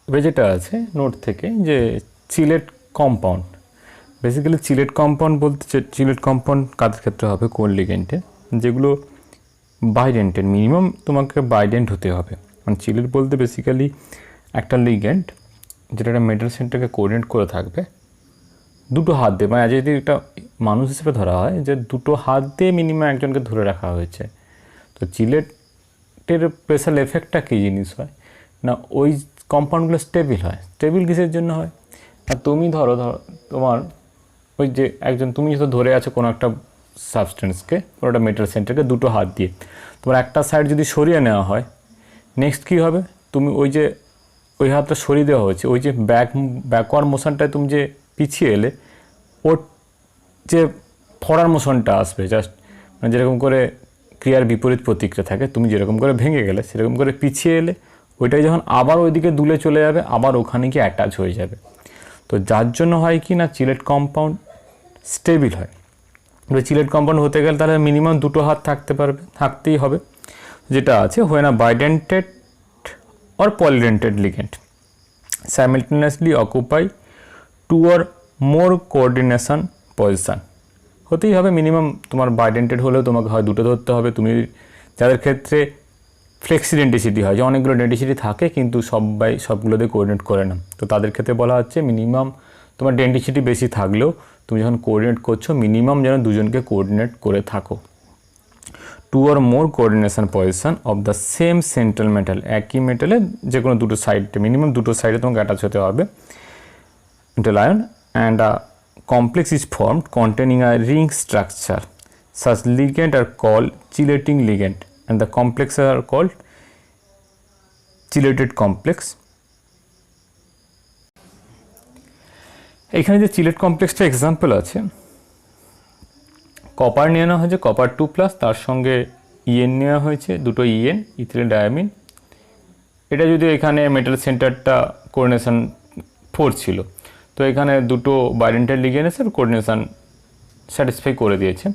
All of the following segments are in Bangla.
এবার যেটা আছে নোট থেকে যে Sylhet compound, basically Sylhet compound বলতে চিলেট কম্পাউন্ড কাদের ক্ষেত্রে হবে, কোন লিগেন্ডে, যেগুলো বাইডেন্টেড, মিনিমাম তোমাকে বাইডেন্ট হতে হবে। মানে চিলেট বলতে বেসিক্যালি একটা লিগেন্ড যেটা একটা মেটাল সেন্টারকে কোঅর্ডিনেট করে থাকবে দুটো হাত দিয়ে, মানে যদি একটা মানুষ হিসেবে ধরা হয় যে দুটো হাত দিয়ে মিনিমাম একজনকে ধরে রাখা হয়েছে। তো চিলেটের প্রেসার এফেক্টটা কী জিনিস হয় না, ওই কম্পাউন্ডগুলো স্টেবিল হয়। স্টেবিল কিসের জন্য হয় না, তুমি ধরো তোমার ওই যে একজন, তুমি যেহেতু ধরে আছো কোনো একটা সাবস্টেন্সকে, কোনো একটা মেটাল সেন্টারকে দুটো হাত দিয়ে, তোমার একটা সাইড যদি সরিয়ে নেওয়া হয়, নেক্সট কী হবে, তুমি ওই হাতটা সরিয়ে দেওয়া হয়েছে, ওই যে ব্যাকওয়ার্ড মোশনটায় তুমি যে পিছিয়ে এলে, ওর যে ফরওয়ার্ড মোশনটা আসবে জাস্ট, মানে যেরকম করে ক্রিয়ার বিপরীত প্রতিক্রিয়া থাকে, তুমি যেরকম করে ভেঙে গেলে সেরকম করে পিছিয়ে এলে, ওইটাই যখন আবার ওইদিকে দুলে চলে যাবে, আবার ওখানে গিয়ে অ্যাটাচ হয়ে যাবে। তো যার জন্য হয় কি না, চিলেট কম্পাউন্ড স্টেবিল হয়। এবার চিলেট কম্পাউন্ড হতে গেলে তাহলে মিনিমাম দুটো হাত থাকতেই হবে, যেটা আছে when a bidentate or polydentate ligand simultaneously occupy two or more coordination position, হতেই হবে মিনিমাম। তোমার বাইডেন্টেড হলেও তোমাকে হয় দুটো ধরতে হবে। তুমি যাদের ক্ষেত্রে ফ্লেক্সি ডেন্টিসিটি হয়, যে অনেকগুলো ডেন্টিসিটি থাকে কিন্তু সবগুলোতে কোঅর্ডিনেট করে না, তো তাদের ক্ষেত্রে বলা হচ্ছে মিনিমাম তোমার ডেন্টিসিটি বেশি থাকলেও তুমি যখন কোঅর্ডিনেট করছো মিনিমাম যেন দুজনকে কোঅর্ডিনেট করে থাকো। Two or more coordination position of the same central metal, একই মেটালে যে কোনো দুটো সাইডে, মিনিমাম দুটো সাইডে তোমাকে অ্যাটাচ হতে হবে metal ion, and a complex is formed containing a ring structure. Such ligand are called chelating ligand and the complexes are called chelated complex. এখানে যে চিলেট কমপ্লেক্সটা এক্সাম্পল আছে, কপার নিয়ে নেওয়া হয়েছে, কপার 2+, তার সঙ্গে ইএন নেওয়া হয়েছে, দুটো ইএন, ইথিলিন ডায়ামিন। এটা যদি এখানে মেটাল সেন্টারটা কোঅর্ডিনেশন 4 ছিল, তো এখানে দুটো বাইডেন্টেড লিগেন্ড এসে কোঅর্ডিনেশন স্যাটিসফাই করে দিয়েছে।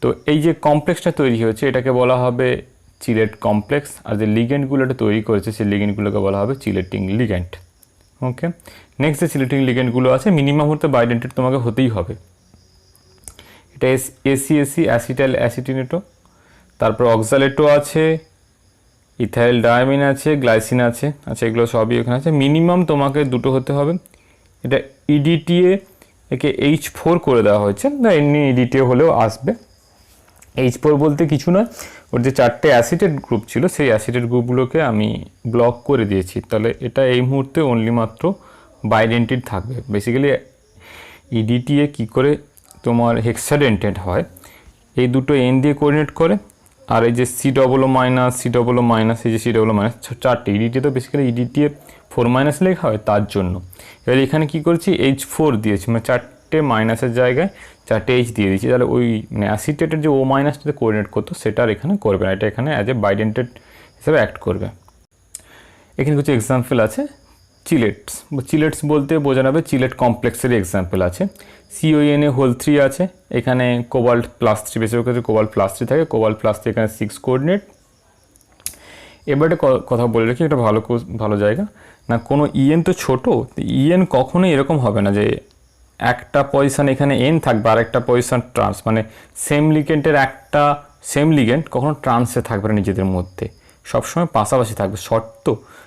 তো এই যে কমপ্লেক্সটা তৈরি হয়েছে এটাকে বলা হবে চিলেট কমপ্লেক্স, আর যে লিগেন্ডগুলো এটা তৈরি করেছে সেই লিগেন্ডগুলোকে বলা হবে চিলেটিং লিগেন্ড। ওকে, নেক্সট যে চিলেটিং লিগেন্ডগুলো আছে মিনিমাম হতে বাইডেন্টেড তোমাকে হতেই হবে। এটা এসি অ্যাসিটাইল অ্যাসিটিনেটো, তারপর অক্সালেটো আছে, ইথাইল ডায়ামিন আছে, গ্লাইসিন আছে, আচ্ছা এগুলো সবই এখানে আছে। মিনিমাম তোমাকে দুটো হতে হবে। এটা ইডিটিএ, একে H4 করে দেওয়া হয়েছে, না এমনি ইডিটিএ হলেও আসবে। H4 বলতে কিছু নয়, ওর যে 4টে অ্যাসিটেড গ্রুপ ছিল সেই অ্যাসিটেড গ্রুপগুলোকে আমি ব্লক করে দিয়েছি, তাহলে এটা এই মুহূর্তে অনলি মাত্র বাইডেন্টেড থাকবে। বেসিক্যালি ইডিটিএ কী করে তোমার হেক্সাডেন্টেড হয়, এই দুটো এন দিয়ে কোঅর্ডিনেট করে, আর এই যে C++- এই যে C++- 4টে, ইডিটিএ তো বেসিক্যালি ইডিটিএ 4- লেখা হয় তার জন্য। এবার এখানে কী করছি, H4 দিয়েছি, মানে 4টে মাইনাসের জায়গায় 4টে H দিয়ে দিয়েছি, তাহলে ওই মানে অ্যাসিটেটের যে O- কোঅর্ডিনেট করতো সেটা আর এখানে করবে না, এটা এখানে অ্যাজ এ বাইডেন্টেড হিসেবে অ্যাক্ট করবে। এখানে কিছু এক্সাম্পল আছে চিলেটস বলতে বোঝানো হবে চিলেট কমপ্লেক্সের এক্সাম্পল আছে। CONA3 আছে, এখানে কোবাল্ট +3, বেশিরভাগ ক্ষেত্রে কোবাল্ট +3 থাকে, কোবাল্ট +3 এখানে 6 কোঅর্ডিনেট। এবার একটা কথা বলে রাখি, এটা ভালো জায়গা না, কোনো ইএন তো ছোটো, ইএন কখনোই এরকম হবে না যে একটা পজিশন এখানে এন থাকবে আর একটা পজিশন ট্রান্স, মানে সেম লিগেন্ডের একটা সেম লিগেন্ড কখনো ট্রান্সে থাকবে না নিজেদের মধ্যে, সবসময় পাশাপাশি থাকবে। শর্ত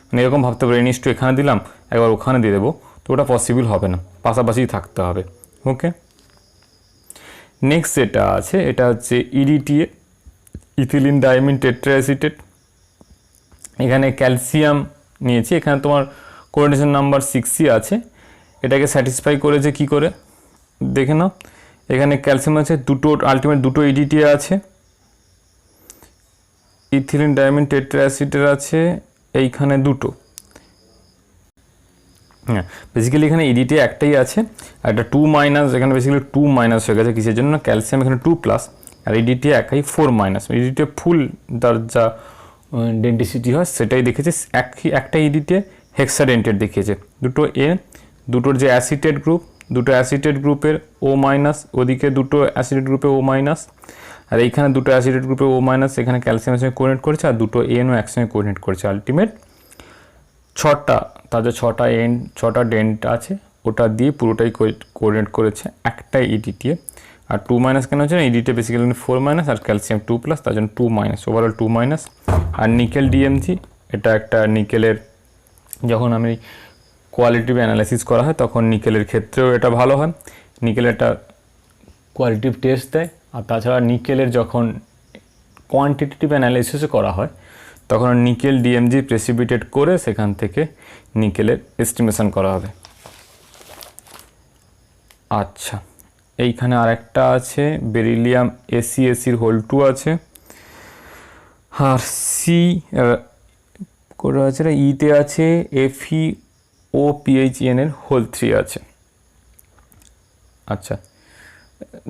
মানে এরকম ভাবতে পারে N:2 এখানে দিলাম, একবার ওখানে দিয়ে দেবো, তো ওটা পসিবল হবে না, পাশাপাশি থাকতে হবে। ওকে, নেক্সট যেটা আছে এটা হচ্ছে ইডিটিএ, ইথিলিন ডায়ামিন টেট্রাঅ্যাসিটেট। এখানে ক্যালসিয়াম নিয়েছি, এখানে তোমার কোঅর্ডিনেশন নাম্বার 6ই আছে। এটাকে স্যাটিসফাই করেছে কি করে দেখে নাও, এখানে ক্যালসিয়াম আছে দুটো, আলটিমেট দুটো ইডিটিএ আছে, ইথিলিন ডায়ামিন টেট্রাঅ্যাসিটেট আছে এইখানে দুটো। হ্যাঁ, বেসিক্যালি এখানে ইডিটিএ একটাই আছে, আর একটা 2- এখানে বেসিক্যালি 2- হয়ে গেছে, কিসের জন্য, ক্যালসিয়াম এখানে 2+, আর ইডিটিএ একাই 4-। ইডিটিএ ফুল তার যা ডেন্টিসিটি হয় সেটাই দেখেছে, একটা ইডিটিএ হেক্সাডেন্টেড দেখিয়েছে, দুটো এ, দুটোর যে অ্যাসিটেড গ্রুপ, দুটো অ্যাসিটেড গ্রুপের O-, ওদিকে দুটো অ্যাসিটেড গ্রুপে O-, আর এইখানে দুটো অ্যাসিটেড গ্রুপে O-, এখানে ক্যালসিয়ামের সঙ্গে কোঅর্ডিনেট করেছে, আর দুটো এনও একসঙ্গে কোঅর্ডিনেট করেছে। আলটিমেট ছটা তাদের ছটা ডেন্ট আছে, ওটা দিয়ে পুরোটাই কোঅর্ডিনেট করেছে একটাই ইডিটিএ। আর 2- কেন হচ্ছে না, ইডিটে বেসিক্যালি 4- আর ক্যালসিয়াম 2+, তার জন্য 2-, ওভারঅল 2-। আর নিকেল ডিএমজি, এটা একটা নিকেলের, যখন আমি কোয়ালিটিভ অ্যানালাইসিস করা হয় তখন নিকেলের ক্ষেত্রেও এটা ভালো হয়, নিকেল একটা কোয়ালিটিভ টেস্ট দেয়। আর তাছাড়া নিকেলের যখন কোয়ান্টিটেটিভ অ্যানালাইসিসও করা হয় তখন নিকেল ডিএমজি প্রেসিপিটেট করে সেখান থেকে নিকেলের এস্টিমেশন করা হবে। আচ্ছা, এইখানে আরেকটা আছে বেরিলিয়াম ACACর হোল 2 আছে, আর সি করে আছে, ইতে আছে FeOPHN এর হোল 3 আছে। আচ্ছা,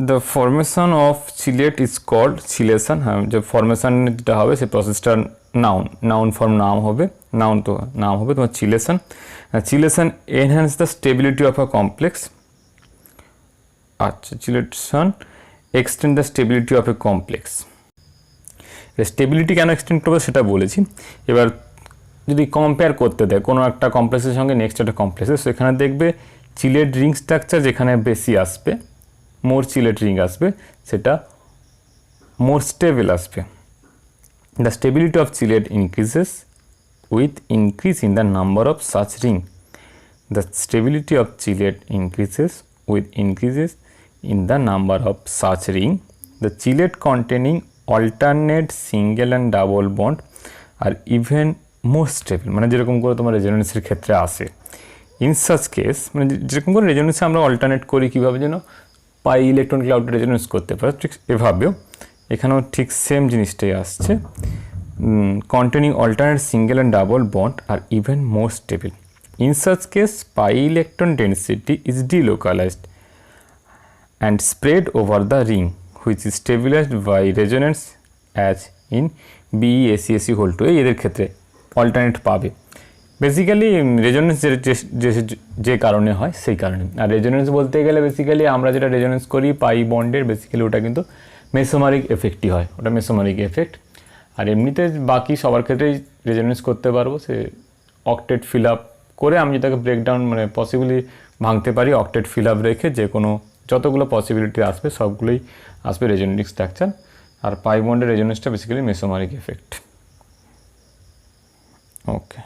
the formation of chelate is called chelation. হ্যাঁ, যে ফরমেশন যেটা হবে সেই প্রসেসটা নাউন ফর্ম নাম হবে, নাম হবে তোমার chelation. Chelation enhance the stability of a complex. আচ্ছা, chelation extend the stability of a complex. Stability কেন এক্সটেন্ড করবে সেটা বলেছি। এবার যদি কম্পেয়ার করতে দেয় কোনো একটা কমপ্লেক্সের সঙ্গে নেক্সট একটা কমপ্লেক্সের, সেখানে দেখবে চিলেট রিং স্ট্রাকচার যেখানে বেশি আসবে, মোর চিলেট রিং আসবে, সেটা মোর স্টেবল আসবে। The stability of Sylhet increases with increase in the number of such ring. The stability of Sylhet increases with increases in the number of such ring. The chelate containing alternate single and double bond are even more stable, মানে যেরকম করে তোমার রেজোনেন্সের ক্ষেত্রে আসে। ইন সাচ কেস, মানে যেরকম করে রেজোনেন্সে আমরা অল্টারনেট করি কীভাবে যেন পাই ইলেকট্রন ক্লাউড রেজোনেন্স করতে পারে, ঠিক এভাবেও এখানেও ঠিক সেম জিনিসটাই আসছে। Containing alternate single and double bond আর even more stable. In such case, pi electron density is delocalized and spread over the ring, which is stabilized by resonance as in BeACAC হোল 2। এদের ক্ষেত্রে অল্টারনেট পাবে বেসিক্যালি রেজোনেন্স যে কারণে হয় সেই কারণে। আর রেজোনেন্স বলতে গেলে বেসিক্যালি আমরা যেটা রেজোনেন্স করি পাই বন্ডের, বেসিক্যালি ওটা কিন্তু মেসোমারিক এফেক্টই হয়, ওটা মেসোমারিক এফেক্ট। আর এমনিতে বাকি সবার ক্ষেত্রেই রেজোনেন্স করতে পারবো, সে অক্টেট ফিল আপ করে আমি যেটাকে ব্রেকডাউন মানে পসিবলি ভাঙতে পারি, অক্টেট ফিল আপ রেখে যে কোনো যতগুলো পসিবিলিটি আসবে সবগুলোই আসবে রেজোনেটিক স্ট্রাকচার। আর পাই বন্ডের রেজোনেন্সটা বেসিক্যালি মেসোমারিক এফেক্ট। ওকে।